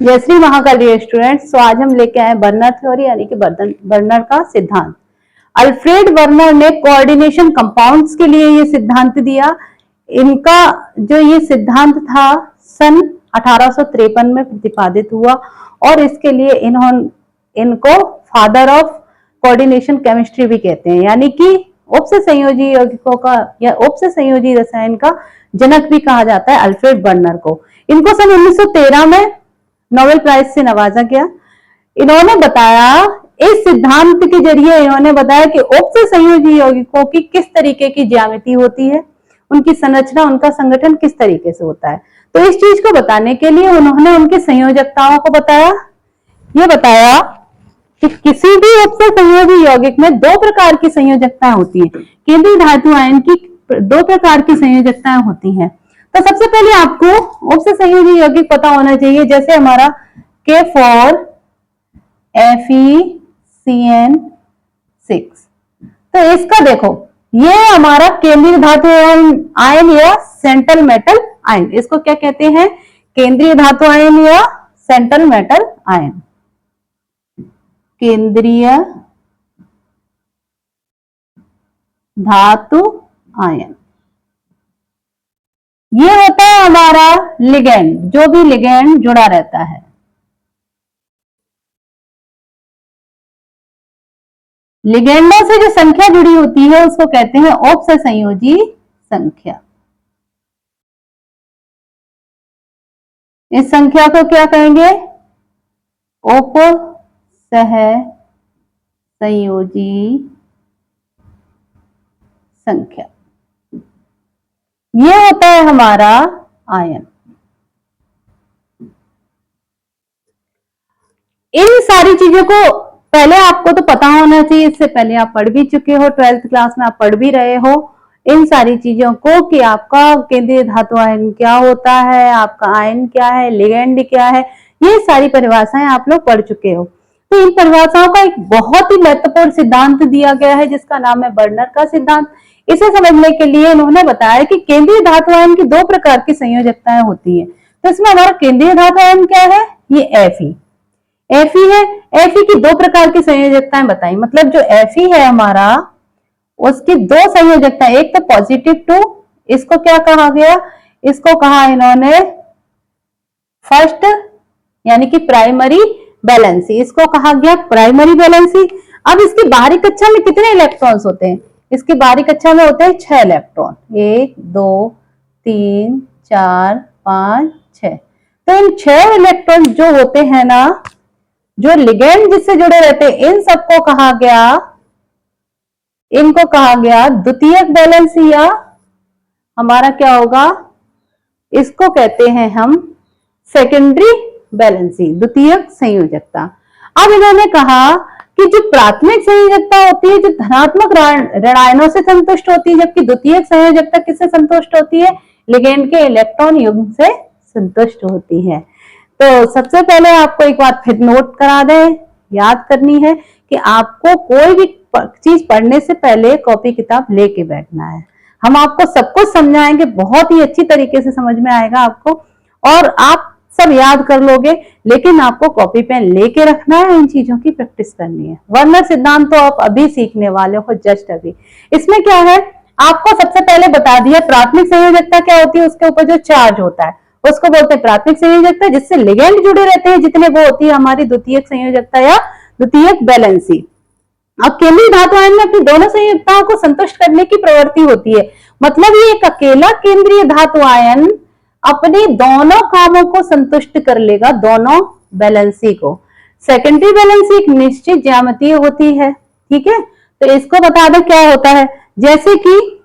जय श्री महाकाल स्टूडेंट्स। तो आज हम लेके आए बर्नर थ्योरी यानी कि बर्नर का सिद्धांत। अल्फ्रेड बर्नर ने कोऑर्डिनेशन कंपाउंड्स के लिए ये सिद्धांत दिया। इनका जो ये सिद्धांत था सन 1853 में प्रतिपादित हुआ और इसके लिए इनको फादर ऑफ कोऑर्डिनेशन केमिस्ट्री भी कहते हैं, यानी कि उपसे संयोजी यौगिकों का या उपसे संयोजी रसायन का जनक भी कहा जाता है अल्फ्रेड बर्नर को। इनको सन 1913 में नोबेल प्राइज से नवाजा गया। इन्होंने बताया, इस सिद्धांत के जरिए इन्होंने बताया कि उपसे संयोजी यौगिकों की किस तरीके की ज्यामिति होती है, उनकी संरचना, उनका संगठन किस तरीके से होता है। तो इस चीज को बताने के लिए उन्होंने उनके संयोजकताओं को बताया। ये बताया कि किसी भी उपसे संयोजी यौगिक में दो प्रकार की संयोजकताएं होती है। केंद्रीय धातु आयन की दो प्रकार की संयोजकताएं होती हैं। तो सबसे पहले आपको उपसे संयोजी यौगिक पता होना चाहिए, जैसे हमारा K4 FeCN6। तो इसका देखो, ये हमारा केंद्रीय धातु आयन या सेंट्रल मेटल आयन, इसको क्या कहते हैं? केंद्रीय धातु आयन या सेंट्रल मेटल आयन। केंद्रीय धातु आयन ये होता है हमारा लिगेंड, जो भी लिगेंड जुड़ा रहता है। लिगेंडों से जो संख्या जुड़ी होती है उसको कहते हैं उपसे संयोजी संख्या। इस संख्या को क्या कहेंगे? उपसह संयोजी संख्या। ये होता है हमारा आयन। इन सारी चीजों को पहले आपको तो पता होना चाहिए, इससे पहले आप पढ़ भी चुके हो, 12th क्लास में आप पढ़ भी रहे हो इन सारी चीजों को कि आपका केंद्रीय धातु आयन क्या होता है, आपका आयन क्या है, लिगेंड क्या है, ये सारी परिभाषाएं आप लोग पढ़ चुके हो। तो इन परिभाषाओं का एक बहुत ही महत्वपूर्ण सिद्धांत दिया गया है जिसका नाम है बर्नर का सिद्धांत। इसे समझने के लिए इन्होंने बताया कि केंद्रीय धातु आयन की दो प्रकार की संयोजकताएं होती है। तो इसमें हमारा केंद्रीय धातु आयन क्या है? ये Fe है। Fe की दो प्रकार की संयोजकताएं बताई, मतलब जो Fe है हमारा, उसकी दो संयोजकताएं, एक तो पॉजिटिव 2, इसको क्या कहा गया? इसको कहा इन्होंने फर्स्ट यानी कि प्राइमरी बैलेंसी, इसको कहा गया प्राइमरी बैलेंसी। अब इसकी बाहरी कक्षा में कितने इलेक्ट्रॉन्स होते हैं? इसकी बाहरी कक्षा में होते हैं 6 इलेक्ट्रॉन, 1 2 3 4 5 6। तो इन 6 इलेक्ट्रॉन जो होते हैं ना, जो लिगेंड जिससे जुड़े रहते हैं, इन सबको कहा गया, इनको कहा गया द्वितीयक बैलेंसी, या हमारा क्या होगा? इसको कहते हैं हम सेकेंडरी बैलेंसी, द्वितीयक संयोजकता। अब इन्होंने कहा कि जो प्राथमिक संयोजकता होती है जो धनात्मक ऋणायनों से संतुष्ट होती है, जबकि द्वितीयक संयोजकता किससे संतुष्ट होती है? लिगेंड के इलेक्ट्रॉन युग्म से संतुष्ट होती है। तो सबसे पहले आपको एक बात फिर नोट करा दें, याद करनी है कि आपको कोई भी चीज पढ़ने से पहले कॉपी किताब लेके बैठना है। हम आपको सब कुछ समझाएंगे, बहुत ही अच्छी तरीके से समझ में आएगा आपको और आप सब याद कर लोगे, लेकिन आपको कॉपी पेन लेके रखना है, इन चीजों की प्रैक्टिस करनी है। बर्नर सिद्धांत तो आप अभी सीखने वाले हो, जस्ट अभी। इसमें क्या है, आपको सबसे पहले बता दिया प्राथमिक संयोजकता क्या होती है, उसके ऊपर जो चार्ज होता है उसको बोलते हैं प्राथमिक संयोजकता, जिससे लिगेंड जुड़े रहते हैं जितने, वो होती है हमारी द्वितीयक संयोजकता या द्वितीयक बैलेंसी। अब केंद्रीय धातु आयन में अपनी दोनों संयोजकताओं को संतुष्ट करने की प्रवृत्ति होती है, मतलब ये एक अकेला केंद्रीय धातु आयन अपने दोनों कामों को संतुष्ट कर लेगा, दोनों बैलेंसी को। सेकेंडरी बैलेंसी एक निश्चित ज्यामितीय होती है, ठीक है। तो इसको बता दें क्या होता है, जैसे कि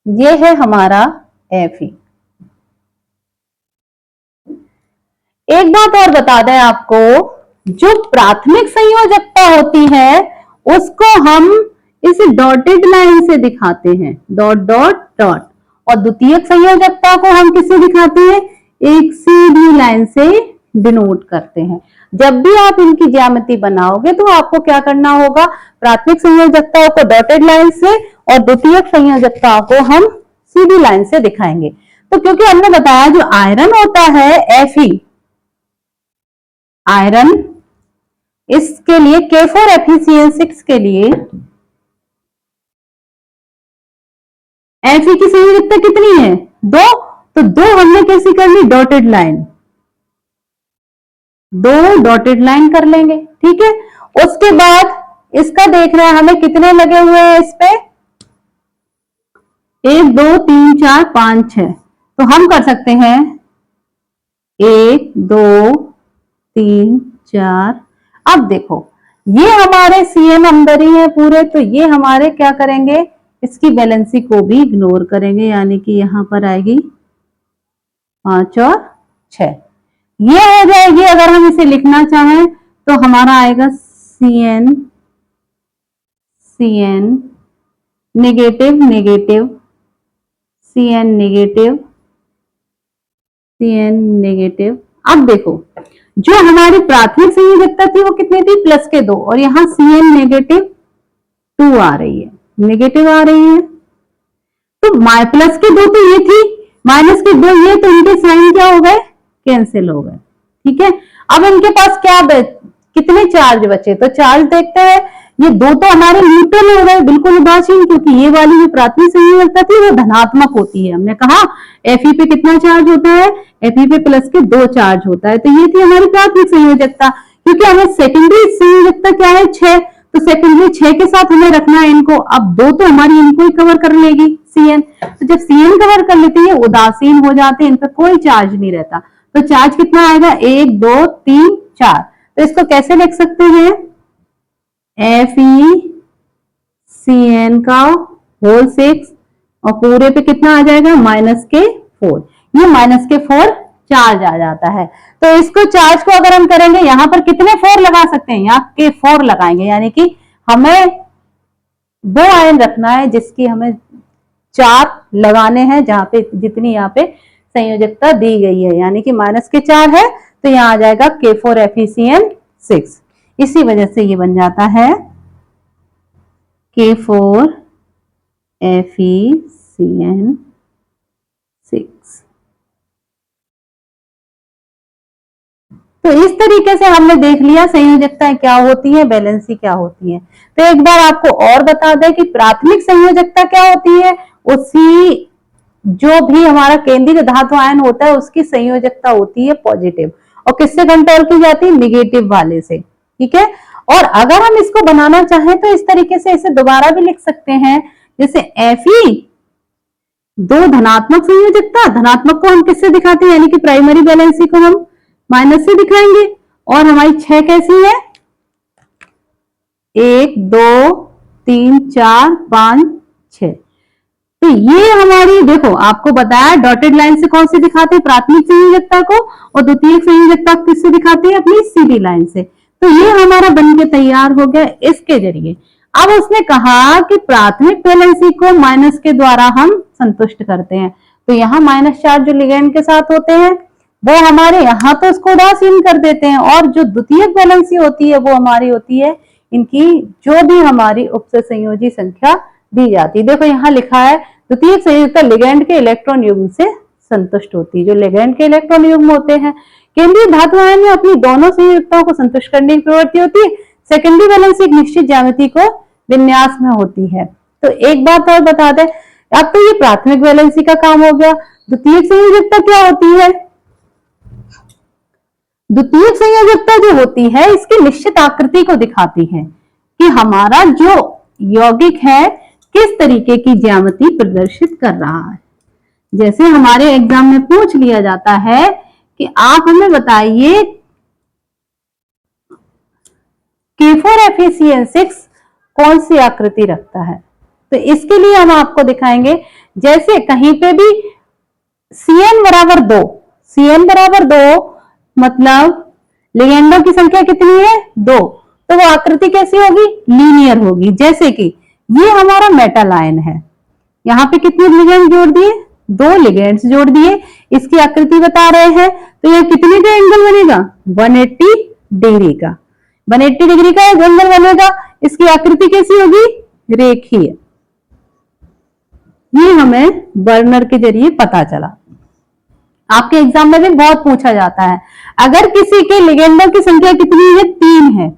ये है हमारा Fe। एक बात और बता दें आपको, जो प्राथमिक संयोजकता होती है उसको हम इस डॉटेड लाइन से दिखाते हैं, डॉट डॉट डॉट, और द्वितीयक संयोजकता को हम किससे दिखाते हैं? एक सीधी लाइन से डिनोट करते हैं। जब भी आप इनकी ज्यामिति बनाओगे तो आपको क्या करना होगा? प्राथमिक संयोजकताओं को डॉटेड लाइन से और द्वितीयक संयोजकताओं को हम सीधी लाइन से दिखाएंगे। तो क्योंकि हमने बताया जो आयरन होता है Fe, आयरन, इसके लिए K4FeCN6 के लिए Fe की संयोजकता कितनी है? 2, तो 2 हमने कैसी कर ली? डॉटेड लाइन, 2 डॉटेड लाइन कर लेंगे, ठीक है। उसके बाद इसका देख रहे हैं हमें कितने लगे हुए हैं इस पे, 1 2 3 4 5 6, तो हम कर सकते हैं 1 2 3 4। अब देखो ये हमारे CN अंदर ही है पूरे, तो ये हमारे क्या करेंगे, इसकी बैलेंसी को भी इग्नोर करेंगे, यानी कि यहां पर आएगी 5 और 6, ये हो जाएगी। अगर हम इसे लिखना चाहें तो हमारा आएगा CN negative negative, CN negative, CN negative. अब देखो जो हमारी प्राथमिक संयोजकता थी वो कितनी थी? +2, और यहाँ CN नेगेटिव 2 आ रही है, नेगेटिव आ रही है, तो +2 तो ये थी, -2 ये, तो इनके साइन क्या हो गए? कैंसिल हो गए, ठीक है। अब इनके पास क्या कितने चार्ज बचे? तो चार्ज देखते हैं, ये 2 तो हमारे न्यूट्रल हो गए, बिल्कुल उदासीन, क्योंकि ये वाली जो प्राथमिक संयोजकता थी वो धनात्मक होती है। हमने कहा Fe पे कितना चार्ज होता है? Fe पे +2 चार्ज होता है, तो ये थी हमारी प्राथमिक संयोजकता। क्योंकि हमें सेकेंडरी संयोजकता क्या है? 6, तो सेकेंडरी 6 के साथ हमें रखना है इनको। अब 2 तो हमारी इनको ही कवर कर लेगी CN, तो जब CN कवर कर लेती है उदासीन हो जाते हैं, इन पर कोई चार्ज नहीं रहता, तो चार्ज कितना आएगा? 1 2 3 4। तो इसको कैसे लिख सकते हैं? FeCN का होल 6 और पूरे पे कितना आ जाएगा? -4। ये -4 चार्ज आ जाता है। तो इसको चार्ज को अगर हम करेंगे, यहां पर कितने 4 लगा सकते हैं? यहाँ K4 लगाएंगे, यानी कि हमें 2 आयन रखना है जिसकी हमें 4 लगाने हैं, जहां पे जितनी यहाँ पे संयोजकता दी गई है, यानी कि -4 है, तो यहाँ आ जाएगा K4FeCN6। इसी वजह से ये बन जाता है K4FeCN6। तो इस तरीके से हमने देख लिया संयोजकताएं क्या होती है, बैलेंसी क्या होती है। तो एक बार आपको और बता दें कि प्राथमिक संयोजकता क्या होती है, उसी जो भी हमारा केंद्रीय धातु आयन होता है उसकी संयोजकता होती है पॉजिटिव, और किससे कंट्रोल की जाती है? निगेटिव वाले से, ठीक है। और अगर हम इसको बनाना चाहें तो इस तरीके से इसे दोबारा भी लिख सकते हैं, जैसे Fe 2 धनात्मक संयोजकता, धनात्मक को हम किससे दिखाते हैं? यानी कि प्राइमरी बैलेंसी को हम माइनस से दिखाएंगे, और हमारी 6 कैसी है? 1 2 3 4 5 6। तो ये हमारी, देखो आपको बताया डॉटेड लाइन से कौन सी दिखाते हैं? प्राथमिक संयोजकता को, और द्वितीयक संयोजकता किससे दिखाते हैं? अपनी सीधी लाइन से। तो ये हमारा बनके तैयार हो गया इसके जरिए। अब उसने कहा कि प्राथमिक वैलेंसी को माइनस के द्वारा हम संतुष्ट करते हैं, तो यहाँ माइनस चार्ज जो लिगैंड के साथ होते हैं वो हमारे यहाँ तो इसको उदासीन कर देते हैं, और जो द्वितीयक वैलेंसी होती है वो हमारी होती है इनकी जो भी हमारी उपसे संयोजी संख्या दी जाती है। देखो यहाँ लिखा है द्वितीयक संयोजकता लिगैंड के इलेक्ट्रॉन युग्म से संतुष्ट होती है। जो लिगैंड के इलेक्ट्रॉन युग्म होते हैं केंद्रीय धातु आयन में अपनी दोनों संयोजकताओं को संतुष्ट करने की प्रवृत्ति होती है। सेकेंडरी वैलेंसी एक निश्चित ज्यामिति को विन्यास में होती है। तो एक बात और बता दें, अब तो ये प्राथमिक वैलेंसी का काम हो गया। द्वितीयक संयोजकता क्या होती है? द्वितीयक संयोजकता जो होती है इसकी निश्चित आकृति को दिखाती है कि हमारा जो यौगिक है किस तरीके की ज्यामिति प्रदर्शित कर रहा है। जैसे हमारे एग्जाम में पूछ लिया जाता है कि आप हमें बताइए K4FeCN6 कौन सी आकृति रखता है, तो इसके लिए हम आपको दिखाएंगे। जैसे कहीं पे भी CN बराबर 2, CN बराबर 2 मतलब लिगेंडों की संख्या कितनी है? 2, तो वो आकृति कैसी होगी? लीनियर होगी। जैसे कि ये हमारा मेटल आयन है, यहाँ पे कितने लिगेंड जोड़ दिए? 2 लिगेंड्स जोड़ दिए, इसकी आकृति बता रहे हैं, तो यह कितने का एंगल बनेगा? 180 डिग्री का, 180 डिग्री का एंगल बनेगा। इसकी आकृति कैसी होगी? रेखीय। ये हमें बर्नर के जरिए पता चला। आपके एग्जाम में भी बहुत पूछा जाता है। अगर किसी के लिगेंडों की संख्या कितनी है, 3 है,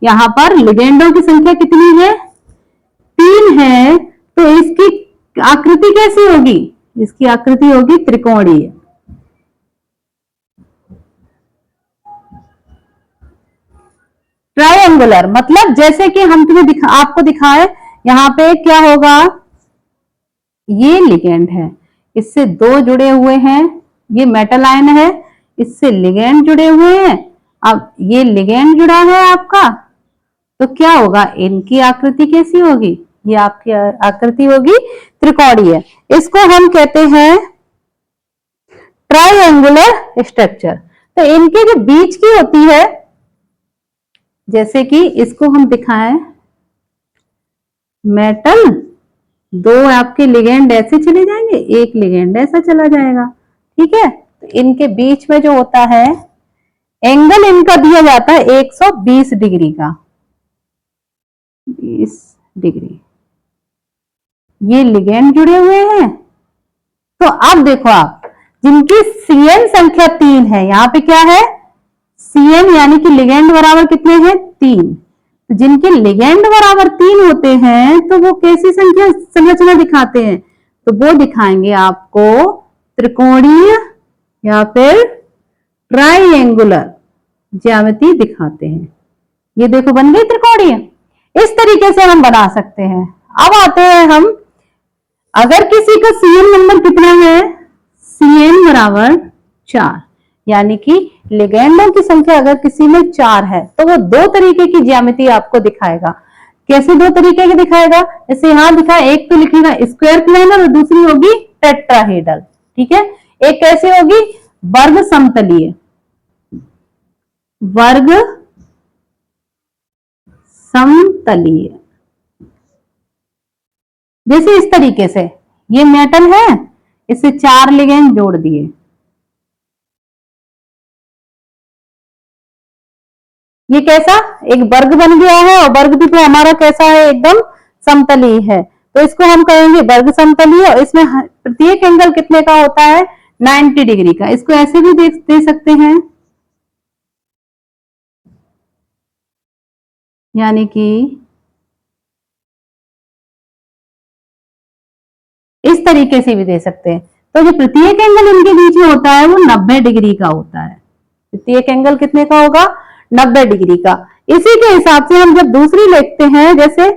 यहां पर लिगेंडों की संख्या कितनी है, 3 है, तो इसकी आकृति कैसी होगी, इसकी आकृति होगी त्रिकोणीय। ट्रायंगुलर मतलब जैसे कि हम तुम्हें आपको दिखाए, यहां पे क्या होगा, ये लिगेंड है, इससे 2 जुड़े हुए हैं, ये मेटल आयन है, इससे लिगेंड जुड़े हुए हैं। अब ये लिगेंड जुड़ा है आपका, तो क्या होगा, इनकी आकृति कैसी होगी, ये आपकी आकृति होगी त्रिकोणीय। इसको हम कहते हैं ट्रायंगुलर स्ट्रक्चर। तो इनके जो बीच की होती है, जैसे कि इसको हम दिखाएं, मेटल, 2 आपके लिगेंड ऐसे चले जाएंगे, एक लिगेंड ऐसा चला जाएगा, ठीक है। तो इनके बीच में जो होता है एंगल, इनका दिया जाता है 120 डिग्री का, 20 डिग्री। ये लिगेंड जुड़े हुए हैं। तो अब देखो आप, जिनकी CN संख्या 3 है, यहां पे क्या है, CN यानी कि लिगेंड बराबर कितने हैं, 3। तो जिनके लिगेंड बराबर 3 होते हैं, तो वो कैसी संख्या संरचना दिखाते हैं, तो वो दिखाएंगे आपको त्रिकोणीय या फिर ट्राइएंगुलर ज्यामिति दिखाते हैं। ये देखो बन गई त्रिकोणीय। इस तरीके से हम बना सकते हैं। अब आते हैं हम, अगर किसी का CN नंबर कितना है, CN बराबर 4, यानी कि लिगेंडों की संख्या अगर किसी में 4 है, तो वो 2 तरीके की ज्यामिति आपको दिखाएगा। कैसे 2 तरीके की दिखाएगा, जैसे यहां दिखा, एक तो लिखेगा स्क्वायर प्लेनर और दूसरी होगी टेट्राहेड्रल, ठीक है। एक कैसे होगी, वर्ग समतलीय, वर्ग समतलीय, जैसे इस तरीके से, ये मेटल है, इससे 4 लिगेंड जोड़ दिए, ये कैसा एक वर्ग बन गया है, और वर्ग भी तो हमारा कैसा है, एकदम समतलीय है। तो इसको हम कहेंगे वर्ग समतलीय, और इसमें प्रत्येक एंगल कितने का होता है, 90 डिग्री का। इसको ऐसे भी दे सकते हैं, यानी कि इस तरीके से भी दे सकते हैं। तो जो प्रत्येक एंगल इनके बीच में होता है वो 90 डिग्री का होता है। प्रत्येक एंगल कितने का होगा, 90 डिग्री का। इसी के हिसाब से हम जब दूसरी लिखते हैं, जैसे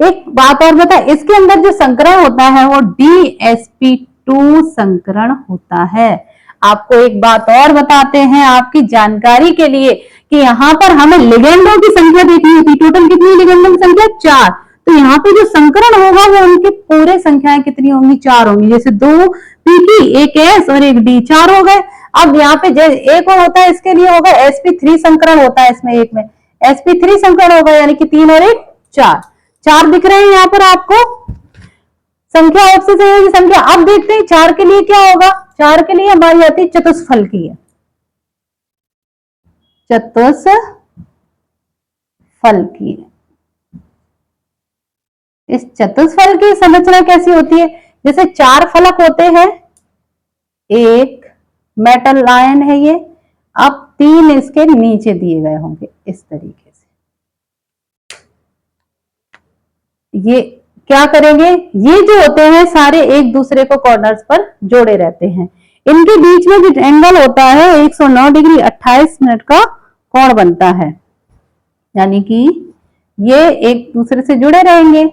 एक बात और बता, इसके अंदर जो संकरण होता है वो DsP2 संकरण होता है। आपको एक बात और बताते हैं आपकी जानकारी के लिए, कि यहाँ पर हमें लिगेंडों की संख्या देखनी होती, टोटल कितनी लिगेंडों की संख्या, 4। तो यहाँ पे जो संकरण होगा वो उनकी पूरे संख्याएं कितनी होंगी, 4 होंगी। जैसे 2 PP, 1 S और 1 D, 4 हो गए। अब यहाँ पे एक और होता है, इसके लिए होगा sp3 संकरण होता है, इसमें एक में sp3 संकरण होगा, यानी कि 3 और 1 4, 4 दिख रहे हैं यहाँ पर आपको। संख्या आपसे की संख्या। अब देखते हैं 4 के लिए क्या होगा। 4 के लिए हमारी आती है चतुष्फल की, चतुष्फल की। इस चतुष्फल की संरचना कैसी होती है, जैसे 4 फलक होते हैं, एक मेटल आयन है ये, अब 3 इसके नीचे दिए गए होंगे इस तरीके से। ये क्या करेंगे, ये जो होते हैं सारे एक दूसरे को कॉर्नर्स पर जोड़े रहते हैं। इनके बीच में जो एंगल होता है 109 डिग्री 28 मिनट का कोण बनता है, यानी कि ये एक दूसरे से जुड़े रहेंगे।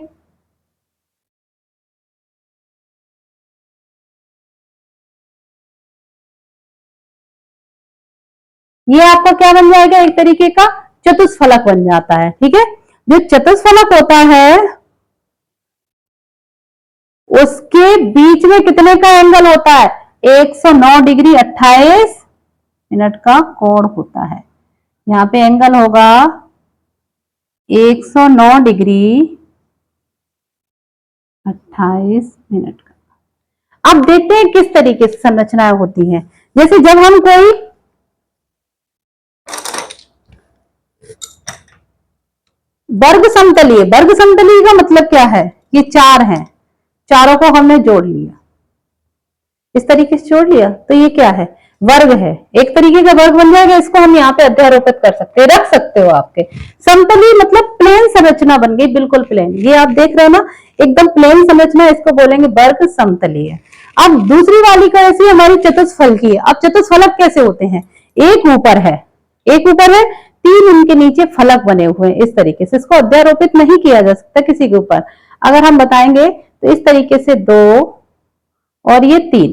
ये आपका क्या बन जाएगा, एक तरीके का चतुष्फलक बन जाता है, ठीक है। जो चतुष्फलक होता है उसके बीच में कितने का एंगल होता है, 109 डिग्री 28 मिनट का कोण होता है। यहाँ पे एंगल होगा 109 डिग्री 28 मिनट का। अब देखते हैं किस तरीके से संरचनाएं होती हैं। जैसे जब हम कोई वर्ग समतलीय का मतलब क्या है, ये 4 हैं, चारों को हमने जोड़ लिया, इस तरीके से जोड़ लिया तो ये क्या है, वर्ग है, एक तरीके का वर्ग बन जाएगा। इसको हम यहाँ पे अध्यारोपित कर सकते हैं, रख सकते हो आपके। समतली मतलब प्लेन संरचना बन गई, बिल्कुल प्लेन। ये आप देख रहे हो ना, एकदम प्लेन संरचना, इसको बोलेंगे वर्ग समतली है। अब दूसरी वाली कैसी, हमारी चतुष्फलकी है। अब चतुष्फलक कैसे होते हैं, एक ऊपर है, एक ऊपर है, तीन इनके नीचे फलक बने हुए हैं इस तरीके से। इसको अध्यारोपित नहीं किया जा सकता किसी के ऊपर। अगर हम बताएंगे तो इस तरीके से 2 और ये 3,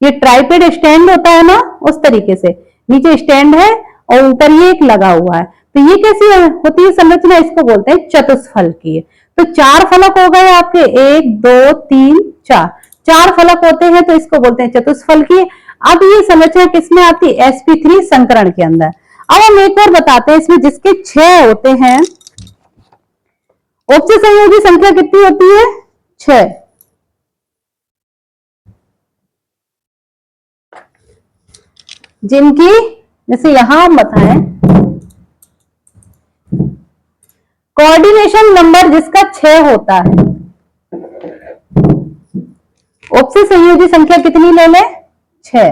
ये ट्राइपेड स्टैंड होता है ना, उस तरीके से नीचे स्टैंड है और ऊपर ये एक लगा हुआ है। तो ये कैसी होती है संरचना, इसको बोलते हैं चतुष्फलकीय। तो 4 फलक हो गए आपके, 1 2 3 4, 4 फलक होते हैं तो इसको बोलते हैं चतुष्फलकीय। अब ये संरचना किसमें आती है, sp3 संकरण के अंदर। अब हम एक और बताते हैं इसमें, जिसके 6 होते हैं, उपसे संयोजी संख्या कितनी होती है, 6। जिनकी, जैसे यहां हम बताएं, कोऑर्डिनेशन नंबर जिसका 6 होता है, उपसे संयोजी संख्या कितनी ले ले, 6।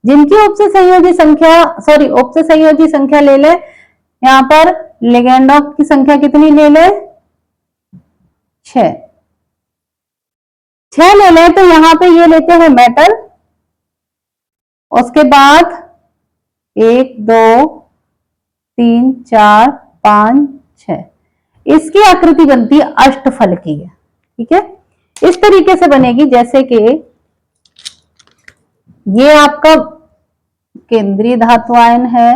जिनकी उपसे संयोजी संख्या, सॉरी उपसे संयोजी संख्या ले ले, यहां पर लिगेंडों की संख्या कितनी ले ले, 6। 6 ले ले तो यहां पे ये लेते हैं मेटल, उसके बाद 1 2 3 4 5 6, इसकी आकृति बनती है अष्टफलकीय। ठीक है, इस तरीके से बनेगी, जैसे कि ये आपका केंद्रीय धातु आयन है,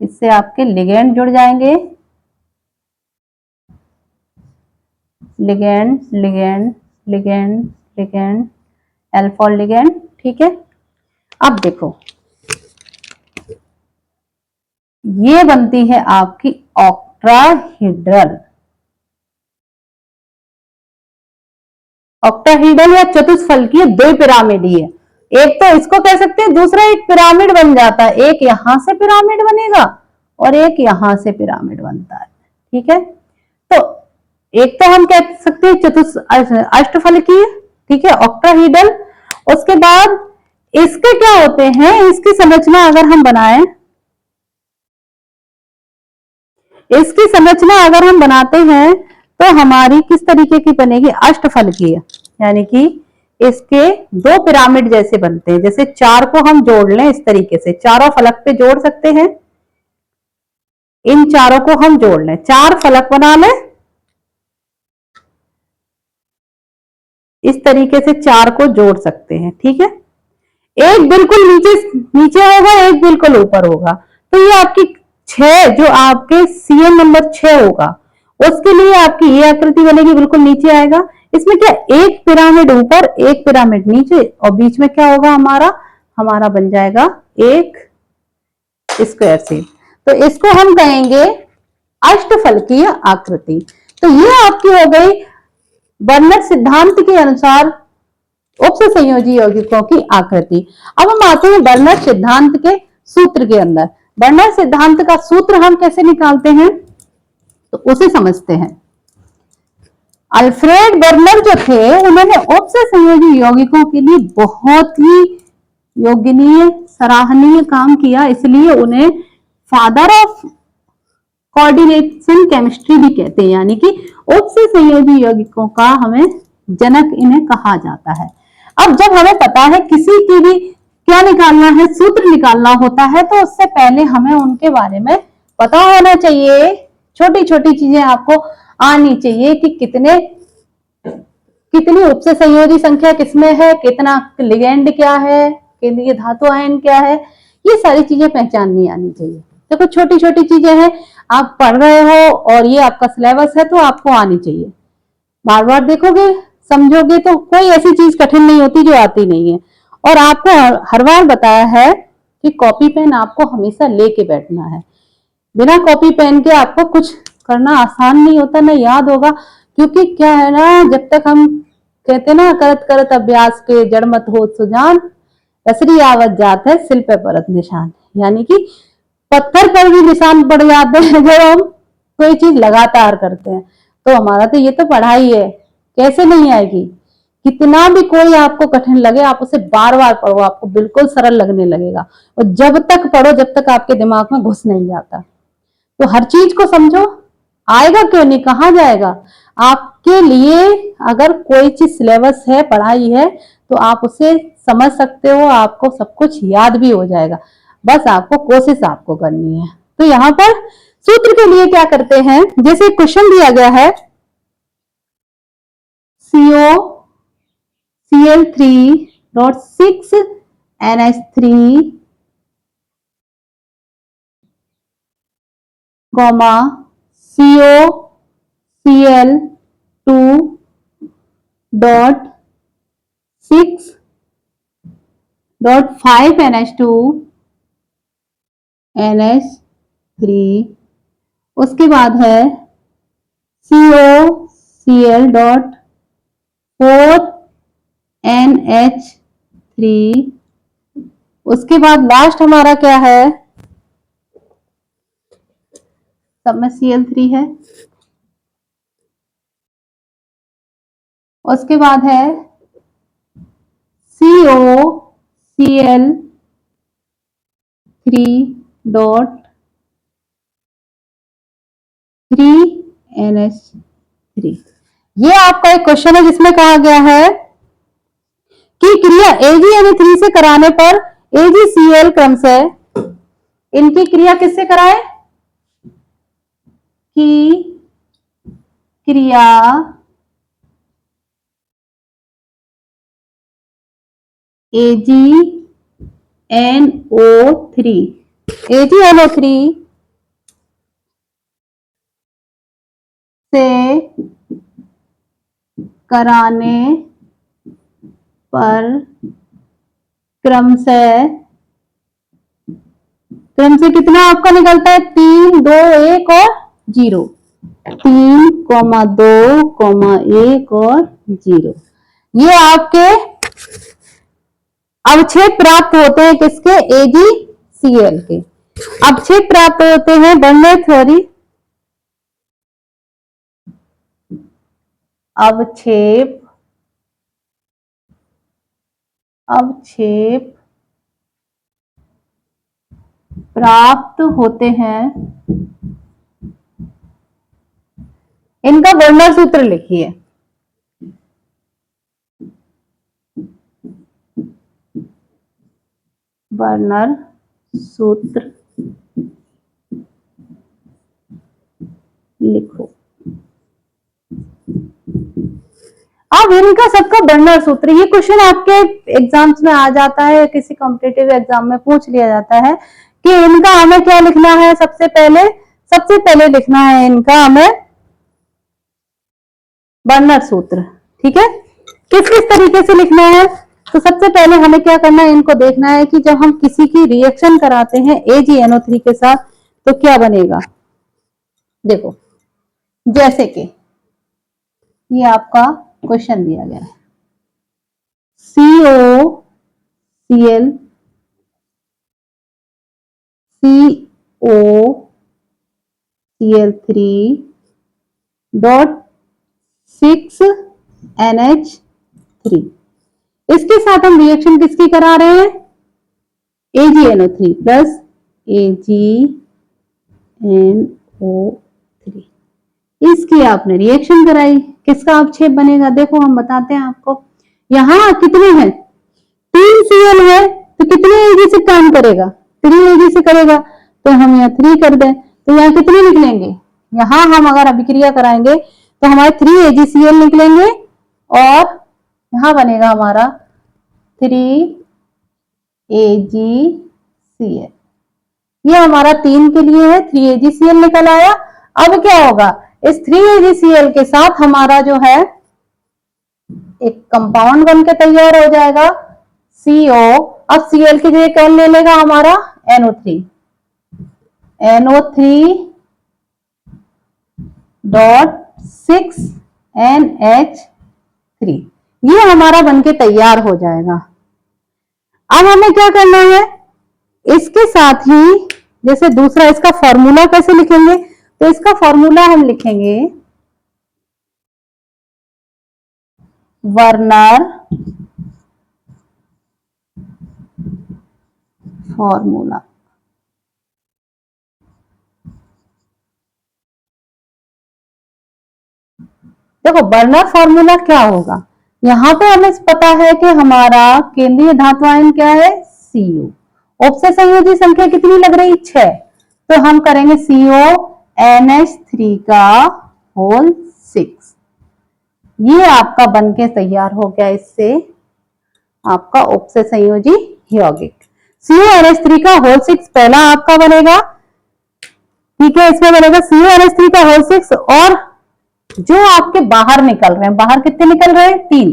इससे आपके लिगेंड जुड़ जाएंगे, लिगेंड लिगेंड लिगेंड लिगेंड, एल्फॉल लिगेंड। ठीक है, अब देखो ये बनती है आपकी ऑक्टाहीड्रल, ऑक्टाहीड्रल या चतुष्फलकीय द्विपिरामिडीय। एक तो इसको कह सकते हैं, दूसरा एक पिरामिड बन जाता है, एक यहां से पिरामिड बनेगा और एक यहां से पिरामिड बनता है। ठीक है, तो एक तो हम कह सकते हैं अष्टफलकीय, ठीक है, ऑक्टाहीड्रल। उसके बाद इसके क्या होते हैं, इसकी संरचना अगर हम बनाएं, इसकी संरचना अगर हम बनाते हैं तो हमारी किस तरीके की बनेगी, अष्टफलकीय, यानी कि इसके 2 पिरामिड जैसे बनते हैं। जैसे 4 को हम जोड़ लें इस तरीके से, चारों फलक पे जोड़ सकते हैं, इन चारों को हम जोड़ लें, 4 फलक बना लें, इस तरीके से 4 को जोड़ सकते हैं। ठीक है, एक बिल्कुल नीचे नीचे होगा, एक बिल्कुल ऊपर होगा। तो ये आपकी 6, जो आपके सीएम नंबर 6 होगा, उसके लिए आपकी ये आकृति बनेगी, बिल्कुल नीचे आएगा। इसमें क्या, एक पिरामिड ऊपर एक पिरामिड नीचे, और बीच में क्या होगा हमारा, हमारा बन जाएगा एक स्क्वायर शेप। तो इसको हम कहेंगे अष्टफलकीय आकृति। तो ये आपकी हो गई बर्नर सिद्धांत के अनुसार उपसे संयोजी यौगिकों की आकृति। अब हम आते हैं बर्नर सिद्धांत के सूत्र के अंदर। बर्नर सिद्धांत का सूत्र हम कैसे निकालते हैं, तो उसे समझते हैं। अल्फ्रेड बर्नर जो थे, उन्होंने उपसे संयोजी यौगिकों के लिए बहुत ही योग्यनीय सराहनीय काम किया, इसलिए उन्हें फादर ऑफ कोऑर्डिनेशन केमिस्ट्री भी कहते हैं, यानी कि उपसे संयोजी यौगिकों का हमें जनक इन्हें कहा जाता है। अब जब हमें पता है किसी की भी क्या निकालना है, सूत्र निकालना होता है, तो उससे पहले हमें उनके बारे में पता होना चाहिए। छोटी छोटी चीजें आपको आनी चाहिए कि कितनी उपसे संयोजी संख्या किसमें है, कितना लिगेंड क्या है, केंद्रीय धातु आयन क्या है, ये सारी चीजें पहचाननी आनी चाहिए। देखो छोटी छोटी चीजें हैं, आप पढ़ रहे हो और ये आपका सिलेबस है, तो आपको आनी चाहिए। बार बार देखोगे समझोगे तो कोई ऐसी चीज कठिन नहीं होती जो आती नहीं है। और आपको हर बार बताया है कि कॉपी पेन आपको हमेशा लेके बैठना है। बिना कॉपी पेन के आपको कुछ करना आसान नहीं होता, ना याद होगा। क्योंकि क्या है ना, जब तक हम कहते ना, करत करत अभ्यास के जड़ मत हो सुजान, रसरी आवत जात है सिल पे परत निशान, यानी कि पत्थर पर भी निशान पड़ जाते हैं जब हम कोई चीज लगातार करते हैं। तो हमारा तो ये तो पढ़ाई है, कैसे नहीं आएगी, कितना भी कोई आपको कठिन लगे, आप उसे बार बार पढ़ो, आपको बिल्कुल सरल लगने लगेगा। और जब तक पढ़ो जब तक आपके दिमाग में घुस नहीं जाता। तो हर चीज को समझो, आएगा क्यों नहीं, कहाँ जाएगा। आपके लिए अगर कोई चीज सिलेबस है, पढ़ाई है, तो आप उसे समझ सकते हो, आपको सब कुछ याद भी हो जाएगा। बस आपको कोशिश आपको करनी है। तो यहाँ पर सूत्र के लिए क्या करते हैं, जैसे क्वेश्चन दिया गया है CO Cl3.6 NH3, CO Cl2.6.5 NH2 NH3, उसके बाद है COCl.4 NH3, उसके बाद लास्ट हमारा क्या है, सब में Cl3 है, उसके बाद है COCl3.3NH3। ये आपका एक क्वेश्चन है जिसमें कहा गया है कि क्रिया AgNO3 से कराने पर AgCl क्रमशः, इनकी क्रिया किससे कराए, कि क्रिया AgNO3 से कराने पर क्रमशः कितना आपका निकलता है, 3, 2, 1 और 0, 3, 2, 1 और 0। ये आपके अवच्छेद प्राप्त होते हैं किसके, AgCl के। अवच्छेद प्राप्त होते हैं बर्नौली थ्योरी, अवक्षेप प्राप्त होते हैं, इनका बर्नर सूत्र लिखिए। बर्नर सूत्र लिखो। अब इनका सबका बर्नर सूत्र, ये क्वेश्चन आपके एग्जाम्स में आ जाता है, किसी कॉम्पिटिटिव एग्जाम में पूछ लिया जाता है कि इनका हमें क्या लिखना है। सबसे पहले लिखना है इनका हमें बर्नर सूत्र। ठीक है, किस तरीके से लिखना है, तो सबसे पहले हमें क्या करना है, इनको देखना है कि जब हम किसी की रिएक्शन कराते हैं AgNO3 के साथ तो क्या बनेगा। देखो, जैसे कि ये आपका क्वेश्चन दिया गया है, COCl3.6NH3, इसके साथ हम रिएक्शन किसकी करा रहे हैं, AgNO3 प्लस AgNO3, इसकी आपने रिएक्शन कराई, किसका अवक्षेप बनेगा। देखो हम बताते हैं आपको, यहां कितने हैं, 3 Cl है तो कितने Ag से काम करेगा, 3 Ag से करेगा, तो हम यहाँ 3 कर दें तो यहाँ कितने निकलेंगे, यहाँ हम अगर अभिक्रिया कराएंगे तो हमारे 3 AgCl निकलेंगे और यहाँ बनेगा हमारा 3 AgCl। ये हमारा 3 के लिए है, 3 AgCl निकल आया। अब क्या होगा, इस 3 AgCl के साथ हमारा जो है एक कंपाउंड बनके तैयार हो जाएगा CO। अब Cl की जगह कौन ले लेगा, हमारा NO3.6NH3, ये हमारा बनके तैयार हो जाएगा। अब हमें क्या करना है, इसके साथ ही जैसे दूसरा इसका फॉर्मूला कैसे लिखेंगे, तो इसका फॉर्मूला हम लिखेंगे वर्नर फॉर्मूला। देखो वर्नर फॉर्मूला क्या होगा, यहां पे हमें पता है कि हमारा केंद्रीय धातु आयन क्या है, Cu। उपसे संयोजी संख्या कितनी लग रही, 6, तो हम करेंगे CONH3 का होल 6। ये आपका बनके तैयार हो गया, इससे आपका उपसे संयोजी यौगिक CONH3 का होल 6 पहला आपका बनेगा, ठीक है। इसमें बनेगा CONH3 का होल 6, और जो आपके बाहर निकल रहे हैं, बाहर कितने निकल रहे हैं, 3,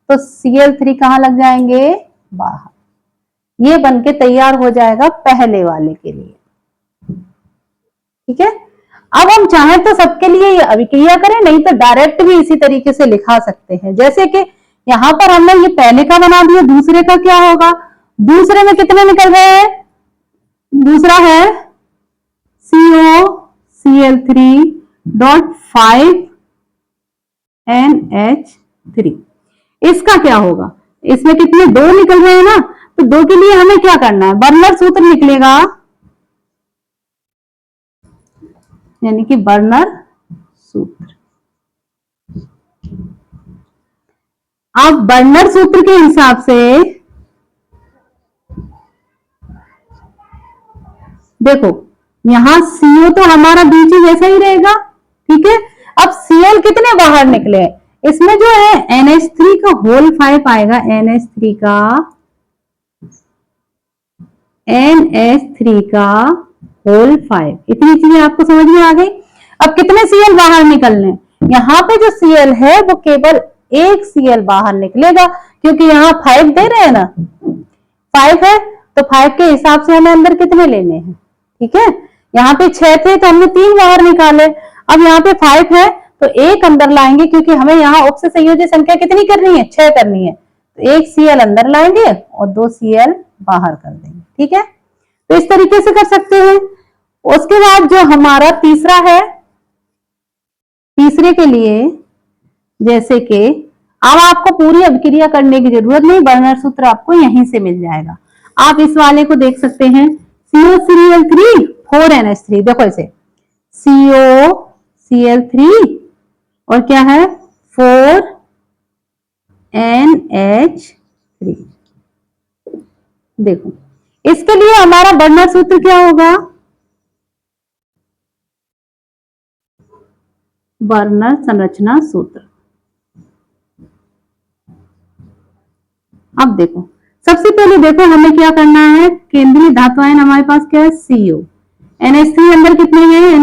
तो Cl3 कहां लग जाएंगे, बाहर। ये बनके तैयार हो जाएगा पहले वाले के लिए, ठीक है। अब हम चाहें तो सबके लिए ये अभिक्रिया करें, नहीं तो डायरेक्ट भी इसी तरीके से लिखा सकते हैं। जैसे कि यहां पर हमने ये पहले का बना दिया, दूसरे का क्या होगा, दूसरे में कितने निकल रहे हैं, दूसरा है COCl3.5NH3। इसका क्या होगा, इसमें कितने, 2 निकल रहे हैं ना, तो 2 के लिए हमें क्या करना है, बर्नर सूत्र निकलेगा, यानी कि बर्नर सूत्र। अब बर्नर सूत्र के हिसाब से देखो, यहां CO तो हमारा बीच ही जैसा ही रहेगा, ठीक है। अब Cl कितने बाहर निकले, इसमें जो है NH3 का होल 5 आएगा, NH3 का होल 5। इतनी चीजें आपको समझ में आ गई। अब कितने Cl बाहर निकलने, यहाँ पे जो Cl है वो केवल एक Cl बाहर निकलेगा, क्योंकि यहाँ 5 दे रहे हैं ना, 5 है तो 5 के हिसाब से हमें अंदर कितने लेने हैं, ठीक है। यहाँ पे 6 थे तो हमने 3 बाहर निकाले, अब यहाँ पे 5 है तो एक अंदर लाएंगे, क्योंकि हमें यहाँ उपसे संयोजी संख्या कितनी करनी है, 6 करनी है, तो एक Cl अंदर लाएंगे और 2 Cl बाहर कर देंगे, ठीक है। तो इस तरीके से कर सकते हैं। उसके बाद जो हमारा तीसरा है, तीसरे के लिए जैसे कि अब आपको पूरी अभिक्रिया करने की जरूरत नहीं, बर्नर सूत्र आपको यहीं से मिल जाएगा। आप इस वाले को देख सकते हैं, COCl3 4NH3, देखो इसे COCl3 और क्या है 4NH3। देखो इसके लिए हमारा बर्नर सूत्र क्या होगा, बर्नर संरचना सूत्र। अब देखो सबसे पहले देखो हमें क्या करना है, केंद्रीय धातु आयन हमारे पास क्या है, CO, NH3 अंदर कितने हैं,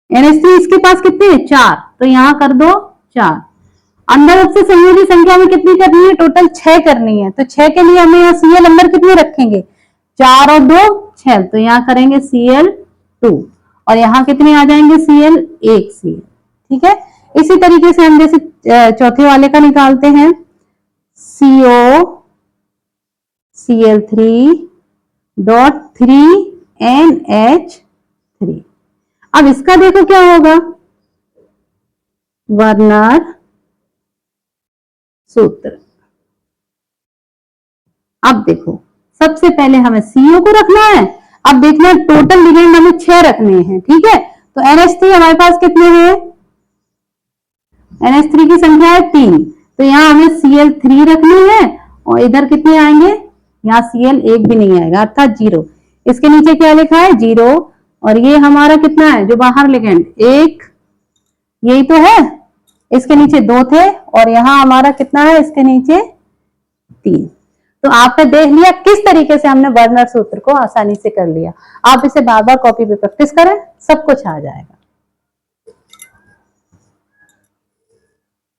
NH3 इसके पास कितने हैं, 4, तो यहां कर दो 4। अंदर उससे संयोजी संख्या में कितनी करनी है, टोटल 6 करनी है, तो 6 के लिए हमें यहाँ Cl अंदर कितने रखेंगे, 4 और 2 6, तो यहाँ करेंगे Cl2, और यहाँ कितने आ जाएंगे Cl, 1 Cl, ठीक है। इसी तरीके से हम जैसे चौथे वाले का निकालते हैं, COCl3.3NH3। अब इसका देखो क्या होगा, वर्नर सूत्र। अब देखो सबसे पहले हमें CO को रखना है, अब देखना टोटल लिगेंड हमें 6 रखने हैं, ठीक है। तो NH3 हमारे पास कितने हैं, NH3 की संख्या है 3, तो यहाँ हमें Cl3 रखनी है, और इधर कितने आएंगे, यहाँ Cl एक भी नहीं आएगा, अर्थात 0। इसके नीचे क्या लिखा है, 0, और ये हमारा कितना है जो बाहर लिगेंड 1, यही तो है। इसके नीचे 2 थे, और यहाँ हमारा कितना है, इसके नीचे 3। तो आपने देख लिया किस तरीके से हमने वर्नर सूत्र को आसानी से कर लिया। आप इसे बार बार कॉपी पे प्रैक्टिस करें, सब कुछ आ जाएगा।